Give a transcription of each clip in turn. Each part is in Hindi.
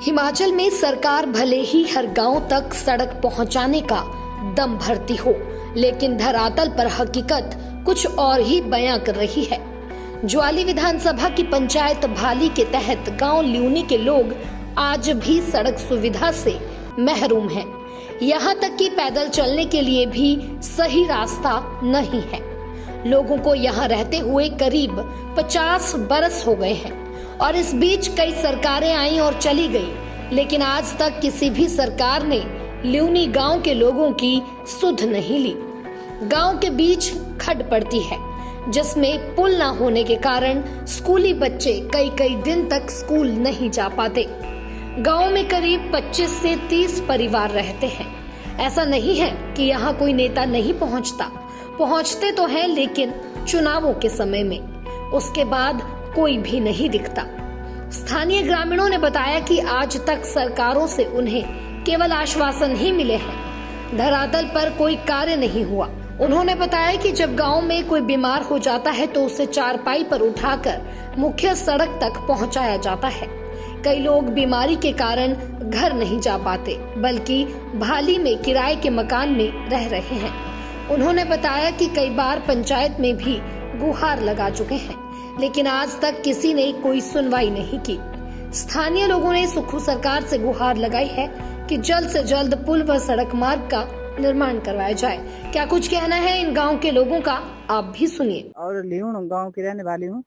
हिमाचल में सरकार भले ही हर गांव तक सड़क पहुंचाने का दम भरती हो, लेकिन धरातल पर हकीकत कुछ और ही बयां कर रही है। ज्वाली विधानसभा की पंचायत भाली के तहत गांव ल्यूनी के लोग आज भी सड़क सुविधा से महरूम हैं। यहां तक कि पैदल चलने के लिए भी सही रास्ता नहीं है। लोगों को यहां रहते हुए करीब 50 बरस हो गए हैं और इस बीच कई सरकारें आई और चली गई, लेकिन आज तक किसी भी सरकार ने ल्यूनी गांव के लोगों की सुध नहीं ली। गांव के बीच खड्ड पड़ती है, जिसमें पुल न होने के कारण स्कूली बच्चे कई कई दिन तक स्कूल नहीं जा पाते। गांव में करीब 25 से 30 परिवार रहते हैं। ऐसा नहीं है कि यहाँ कोई नेता नहीं पहुँचते तो हैं, लेकिन चुनावों के समय में, उसके बाद कोई भी नहीं दिखता। स्थानीय ग्रामीणों ने बताया कि आज तक सरकारों से उन्हें केवल आश्वासन ही मिले हैं, धरातल पर कोई कार्य नहीं हुआ। उन्होंने बताया कि जब गांव में कोई बीमार हो जाता है तो उसे चारपाई पर उठाकर मुख्य सड़क तक पहुंचाया जाता है। कई लोग बीमारी के कारण घर नहीं जा पाते, बल्कि भाली में किराए के मकान में रह रहे हैं। उन्होंने बताया कि कई बार पंचायत में भी गुहार लगा चुके हैं, लेकिन आज तक किसी ने कोई सुनवाई नहीं की। स्थानीय लोगों ने सुक्खू सरकार से गुहार लगाई है कि जल्द से जल्द पुल व सड़क मार्ग का निर्माण करवाया जाए। क्या कुछ कहना है इन गांव के लोगों का, आप भी सुनिए। और ल्यून गांव की रहने वाली हूँ।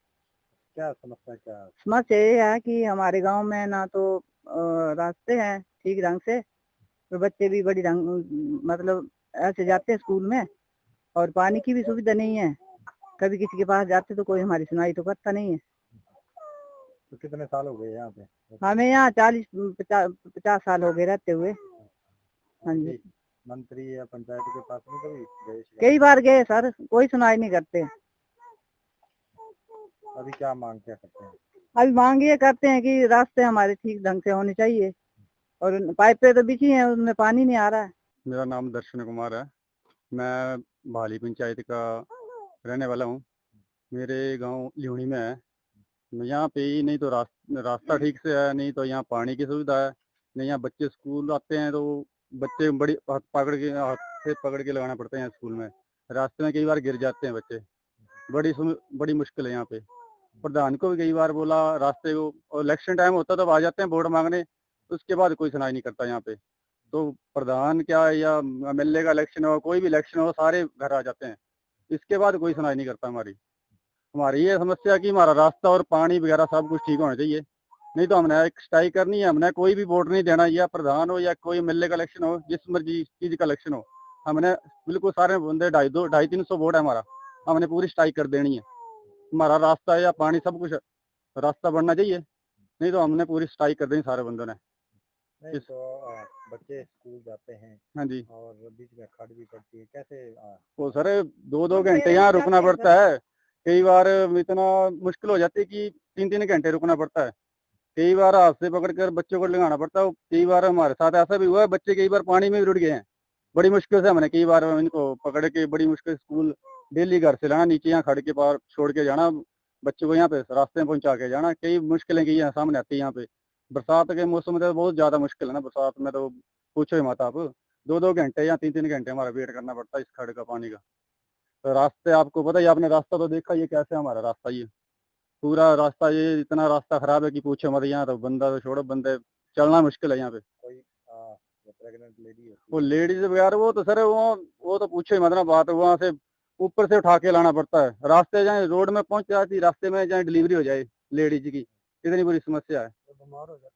क्या समस्या समस्या ये है कि हमारे गांव में ना तो रास्ते हैं ठीक ढंग से, तो बच्चे भी बड़ी मतलब ऐसे जाते हैं स्कूल में, और पानी की भी सुविधा नहीं है। कभी किसी के पास जाते तो कोई हमारी सुनाई तो करता नहीं है। तो कितने साल हो गए यहाँ पे? हमें यहाँ 40-50 साल हो गए रहते हुए। हाँ जी, मंत्री या पंचायत के पास में कभी गए? कई बार गए सर, कोई सुनाई नहीं करते। अभी क्या मांग क्या करते हैं? अभी मांग ये करते हैं कि रास्ते हमारे ठीक ढंग से होने चाहिए, और पाइपें तो बिछी हैं, उनमें पानी नहीं आ रहा है। मेरा नाम दर्शन कुमार है। मैं भाली पंचायत का रहने वाला हूँ। मेरे गांव ल्यूनी में है। यहाँ पे ही नहीं तो रास्ता ठीक से है, नहीं तो यहाँ पानी की सुविधा है, नहीं यहाँ बच्चे स्कूल आते हैं तो बच्चे बड़ी हाथ से पकड़ के लगाना पड़ता है यहाँ स्कूल में। रास्ते में कई बार गिर जाते हैं बच्चे। बड़ी मुश्किल है यहाँ पे। प्रधान को भी कई बार बोला रास्ते को, और इलेक्शन टाइम होता तब आ जाते हैं वोट मांगने, उसके बाद कोई सुनाई नहीं करता यहाँ पे। तो प्रधान क्या या एमएलए का इलेक्शन हो, कोई भी इलेक्शन हो, सारे घर आ जाते हैं, इसके बाद कोई सुनाई नहीं करता। हमारी ये समस्या कि हमारा रास्ता और पानी वगैरह सब कुछ ठीक होना चाहिए, नहीं तो हमने एक स्ट्राइक करनी है। हमने कोई भी वोट नहीं देना, या प्रधान हो या कोई एमएलए का इलेक्शन हो, जिस मर्जी चीज का इलेक्शन हो, हमने बिल्कुल सारे बंदे 250-300 वोट है हमारा, हमने पूरी स्ट्राइक कर देनी है। हमारा रास्ता या पानी सब कुछ रास्ता बनना चाहिए, नहीं तो हमने पूरी स्ट्राइक कर देनी सारे बंदों ने। तो बच्चे स्कूल जाते हैं, हाँ जी, और बीच में खड़ भी पड़ती है, कैसे? वो सर 2-2 घंटे यहाँ रुकना पड़ता है। कई बार इतना मुश्किल हो जाती है कि 3-3 घंटे रुकना पड़ता है। कई बार हाथ से पकड़कर बच्चों को लगाना पड़ता है। कई बार हमारे साथ ऐसा भी हुआ है, बच्चे कई बार पानी में भी रुड़ गए हैं। बड़ी मुश्किल से हमने कई बार इनको पकड़ के बड़ी मुश्किल स्कूल डेली घर से लाना, नीचे यहाँ खड़ के पार छोड़ के जाना, बच्चों को यहाँ पे रास्ते में पहुंचा के जाना। कई मुश्किलें की सामने आती है यहाँ पे। बरसात के मौसम में तो बहुत ज्यादा मुश्किल है ना, बरसात में तो पूछो ही मत आप। 2-2 घंटे या 3-3 घंटे हमारा वेट करना पड़ता है इस खड़ का पानी का। तो रास्ते आपको पता ही, आपने रास्ता तो देखा, ये कैसे हमारा रास्ता, ये पूरा रास्ता, ये इतना रास्ता खराब है कि पूछो मत। यहाँ तो बंदा तो छोड़ो, बंदे चलना मुश्किल है यहाँ पे। कोई प्रेग्नेंट लेडी वो लेडीज वगैरह वो तो सर वो तो पूछो ही मत ना बात। वहाँ से ऊपर से उठा के लाना पड़ता है। रास्ते जाए रोड में पहुंच जाती, रास्ते में जाए डिलीवरी हो जाए लेडीज की, इतनी बुरी समस्या है।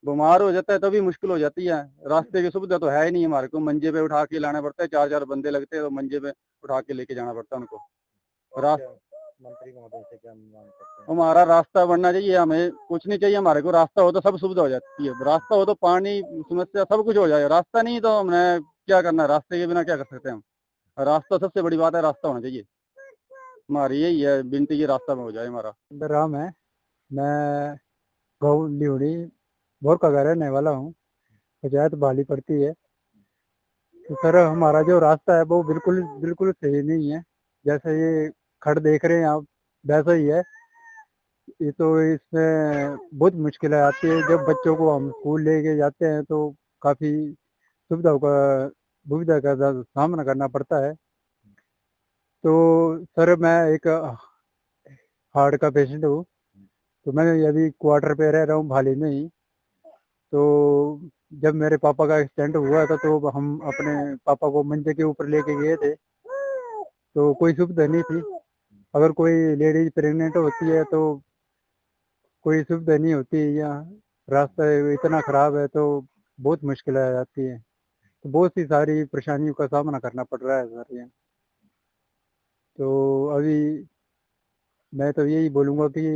बीमार हो जाता है तभी मुश्किल हो जाती है। रास्ते की सुविधा तो है ही नहीं हमारे को। मंजे पे उठा के लाना पड़ता है, 4-4 बंदे लगते हैं, तो मंजे पे उठा के लेके जाना पड़ता है उनको। मंत्री महोदय से क्या मांग करते हैं? हमारा रास्ता बनना चाहिए, हमें कुछ नहीं चाहिए। हमारे को रास्ता हो तो सब सुविधा हो जाती है। रास्ता हो तो पानी समस्या सब कुछ हो जाए, रास्ता नहीं तो हमने क्या करना है? रास्ते के बिना क्या कर सकते हैं हम? रास्ता सबसे बड़ी बात है, रास्ता होना चाहिए। हमारी यही है विनती, ये रास्ता में हो जाए हमारा। राम है, मैं गाँव ल्यूनी भोर का रहने वाला हूँ। पंचायत भाली पड़ती है। तो सर हमारा जो रास्ता है वो बिल्कुल सही नहीं है। जैसे ये खड़ देख रहे हैं आप, वैसा ही है। ये तो इसमें बहुत मुश्किलें आती है। जब बच्चों को हम स्कूल लेके जाते हैं तो काफ़ी दुविधा का सामना करना पड़ता है। तो सर मैं एक हार्ट का पेशेंट हूँ, तो मैं अभी क्वार्टर पे रह रहा हूँ भाली में ही। तो जब मेरे पापा का एक्सीडेंट हुआ था तो हम अपने पापा को मंचे के ऊपर लेके गए थे, तो कोई सुविधा नहीं थी। अगर कोई लेडीज प्रेग्नेंट होती है तो कोई सुविधा नहीं होती है यहाँ। रास्ता इतना खराब है तो बहुत मुश्किल आ जाती है। तो बहुत सी सारी परेशानियों का सामना करना पड़ रहा है सर यहाँ। तो अभी मैं तो यही बोलूँगा कि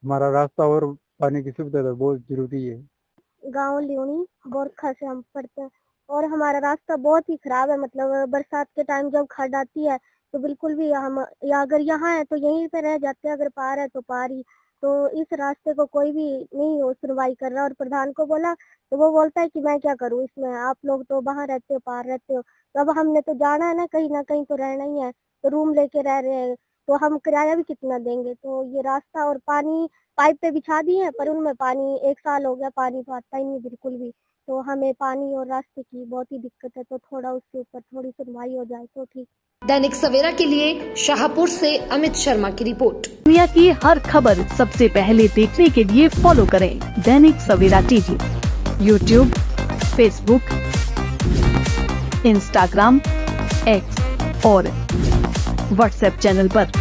हमारा रास्ता और पानी की सुविधा तो बहुत जरूरी है। गांव ल्यूणी गोरखा से हम पढ़ते हैं और हमारा रास्ता बहुत ही खराब है। मतलब बरसात के टाइम जब खड़ आती है तो बिल्कुल भी हम या अगर यहाँ है तो यहीं पे रह जाते हैं, अगर पार है तो पार ही। तो इस रास्ते को कोई भी नहीं हो सुनवाई कर रहा। और प्रधान को बोला तो वो बोलता है कि मैं क्या करूँ इसमें, आप लोग तो वहाँ रहते हो, पार रहते हो। तो अब हमने तो जाना है ना कहीं तो रहना ही है, तो रूम लेके रह रहे हैं, तो हम किराया भी कितना देंगे। तो ये रास्ता और पानी पाइप पे बिछा दिए हैं पर उनमें पानी 1 साल हो गया, पानी तो आता ही नहीं बिल्कुल भी। तो हमें पानी और रास्ते की बहुत ही दिक्कत है, तो थोड़ा उसके ऊपर थोड़ी सुनवाई हो जाए तो ठीक। दैनिक सवेरा के लिए शाहपुर से अमित शर्मा की रिपोर्ट। दुनिया की हर खबर सबसे पहले देखने के लिए फॉलो करें Dainik Savera TV, YouTube, Facebook, Instagram, X और व्हाट्सएप चैनल पर।